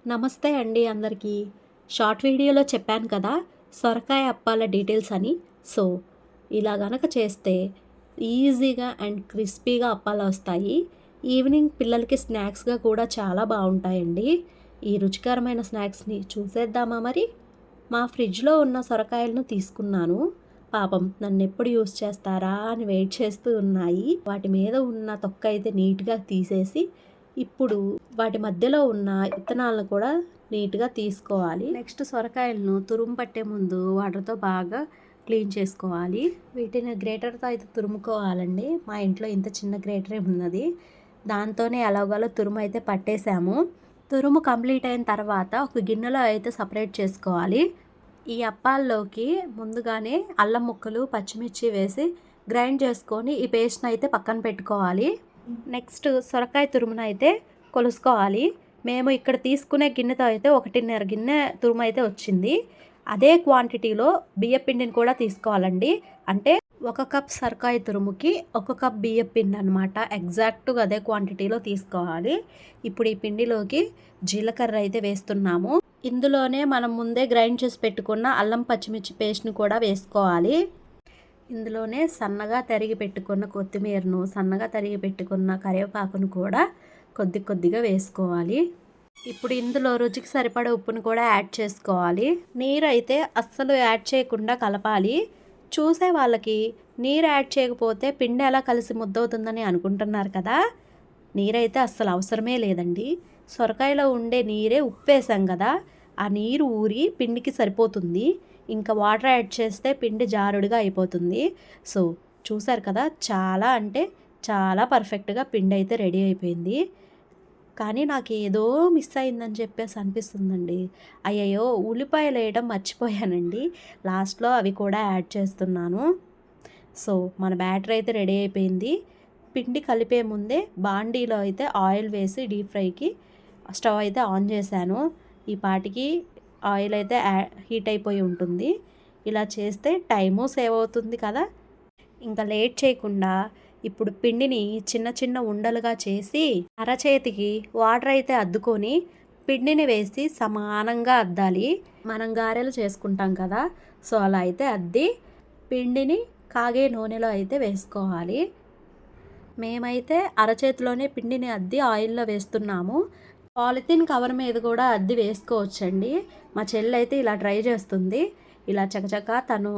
నమస్తే అండి అందరికీ. షార్ట్ వీడియోలో చెప్పాను కదా! సొరకాయ అప్పాల డీటెయిల్స్ అని. సో, ఇలా గనక చేస్తే ఈజీగా అండ్ క్రిస్పీగా అప్పాలొస్తాయి. ఈవినింగ్ పిల్లలకి స్నాక్స్‌గా కూడా చాలా బావుంటాయండి. ఈ రుచికరమైన స్నాక్స్‌ని చూసేద్దామా మరి? మా ఫ్రిడ్జ్‌లో ఉన్న సొరకాయలను తీసుకున్నాను. పాపం నన్నెప్పుడు యూజ్ చేస్తారా అని వెయిట్ చేస్తూ ఉన్నాయి. వాటి మీద ఉన్న తొక్క అయితే నీట్‌గా తీసేసి ఇప్పుడు వాటి మధ్యలో ఉన్న ఇత్తనాలను కూడా నీట్‌గా తీసుకోవాలి. నెక్స్ట్ సొరకాయలను తురుము పట్టే ముందు వాటర్‌తో బాగా క్లీన్ చేసుకోవాలి. వీటిని గ్రేటర్‌తో అయితే తురుముకోవాలండి. మా ఇంట్లో ఇంత చిన్న గ్రేటరే ఉన్నది. దాంతోనే ఎలాగోలా తురుము అయితే పట్టేసాము. తురుము కంప్లీట్ అయిన తర్వాత ఒక గిన్నెలో అయితే సపరేట్ చేసుకోవాలి. ఈ అప్పాల్లోకి ముందుగానే అల్లం ముక్కలు, పచ్చిమిర్చి వేసి గ్రైండ్ చేసుకొని ఈ పేస్ట్‌ని అయితే పక్కన పెట్టుకోవాలి. నెక్స్ట్ సొరకాయ తురుమునైతే కొలుసుకోవాలి. మేము ఇక్కడ తీసుకునే గిన్నెతో అయితే 1.5 గిన్నె తురుము అయితే వచ్చింది. అదే క్వాంటిటీలో బియ్యపిండిని కూడా తీసుకోవాలండి. అంటే 1 కప్ సొరకాయ తురుముకి 1 కప్ బియ్యపిండి అనమాట. ఎగ్జాక్ట్‌గా అదే క్వాంటిటీలో తీసుకోవాలి. ఇప్పుడు ఈ పిండిలోకి జీలకర్ర అయితే వేస్తున్నాము. ఇందులోనే మనం ముందే గ్రైండ్ చేసి పెట్టుకున్న అల్లం పచ్చిమిర్చి పేస్ట్‌ని కూడా వేసుకోవాలి. ఇందులోనే సన్నగా తరిగి పెట్టుకున్న కొత్తిమీరను, సన్నగా తరిగి పెట్టుకున్న కరివేపాకును కూడా కొద్దిగా వేసుకోవాలి. ఇప్పుడు ఇందులో రుచికి సరిపడా ఉప్పును కూడా యాడ్ చేసుకోవాలి. నీరు అయితే అస్సలు యాడ్ చేయకుండా కలపాలి. చూసే వాళ్ళకి నీరు యాడ్ చేయకపోతే పిండి ఎలా కలిసి ముద్దవుతుందని అనుకుంటున్నారు కదా! నీరైతే అస్సలు అవసరమే లేదండి. సొరకాయలో ఉండే నీరే ఉప్పేసాం కదా! ఆ నీరు ఊరి పిండికి సరిపోతుంది. ఇంకా వాటర్ యాడ్ చేస్తే పిండి జారుడుగా అయిపోతుంది. సో, చూసారు కదా! చాలా అంటే చాలా పర్ఫెక్ట్‌గా పిండి అయితే రెడీ అయిపోయింది. కానీ నాకేదో మిస్ అయిందని చెప్పేసి అనిపిస్తుందండి. అయ్యయ్యో! ఉల్లిపాయలు వేయడం మర్చిపోయానండి. లాస్ట్‌లో అవి కూడా యాడ్ చేస్తున్నాను. సో, మన బ్యాటర్ అయితే రెడీ అయిపోయింది. పిండి కలిపే ముందే బాండీలో అయితే ఆయిల్ వేసి డీప్ ఫ్రైకి స్టవ్ అయితే ఆన్ చేశాను. ఈ పాటికి ఆయిల్ అయితే హీట్ అయిపోయి ఉంటుంది. ఇలా చేస్తే టైము సేవ్ అవుతుంది కదా! ఇంకా లేట్ చేయకుండా ఇప్పుడు పిండిని చిన్న ఉండలుగా చేసి అరచేతికి వాటర్ అయితే అద్దుకొని పిండిని వేసి సమానంగా అద్దాలి. మనం గారెలు చేసుకుంటాం కదా! సో, అలా అయితే అద్ది పిండిని కాగే నూనెలో అయితే వేసుకోవాలి. మేమైతే అరచేతిలోనే పిండిని అద్ది ఆయిల్‌లో వేస్తున్నాము. పాలిథీన్ కవర్ మీద కూడా అద్ది వేసుకోవచ్చండి. మా చెల్లయితే ఇలా ట్రై చేస్తుంది. ఇలా చకచకా తను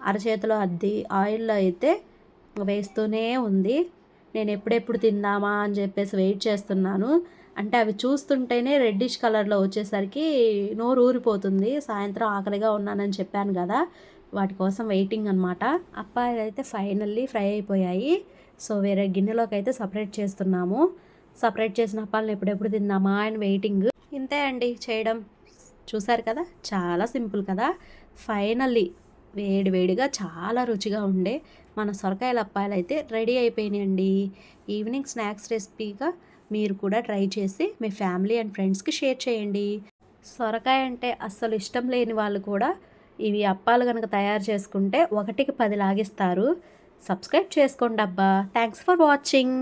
అరచేతిలో అద్ది ఆయిల్‌లో అయితే వేస్తూనే ఉంది. నేను ఎప్పుడెప్పుడు తిందామా అని చెప్పేసి వెయిట్ చేస్తున్నాను. అంటే అవి చూస్తుంటేనే రెడ్డిష్ కలర్‌లో వచ్చేసరికి నోరు ఊరిపోతుంది. సాయంత్రం ఆకలిగా ఉన్నానని చెప్పాను కదా! వాటి కోసం వెయిటింగ్ అనమాట. అప్పాయలైతే ఫైనల్లీ ఫ్రై అయిపోయాయి. సో, వేరే గిన్నెలోకి అయితే సపరేట్ చేస్తున్నాము. సపరేట్ చేసిన అప్పాలను ఎప్పుడెప్పుడు తిందామా అని వెయిటింగ్. ఇంతే అండి చేయడం. చూసారు కదా! చాలా సింపుల్ కదా! ఫైనల్లీ వేడిగా చాలా రుచిగా ఉండే మన సొరకాయల అప్పాలైతే రెడీ అయిపోయినాయండి. ఈవినింగ్ స్నాక్స్ రెసిపీగా మీరు కూడా ట్రై చేసి మీ ఫ్యామిలీ అండ్ ఫ్రెండ్స్‌కి షేర్ చేయండి. సొరకాయ అంటే అస్సలు ఇష్టం లేని వాళ్ళు కూడా ఇవి అప్పాలు గనక తయారు చేసుకుంటే 1కి 10 లాగిస్తారు. సబ్స్క్రైబ్ చేసుకోండబ్బా! Thanks for watching.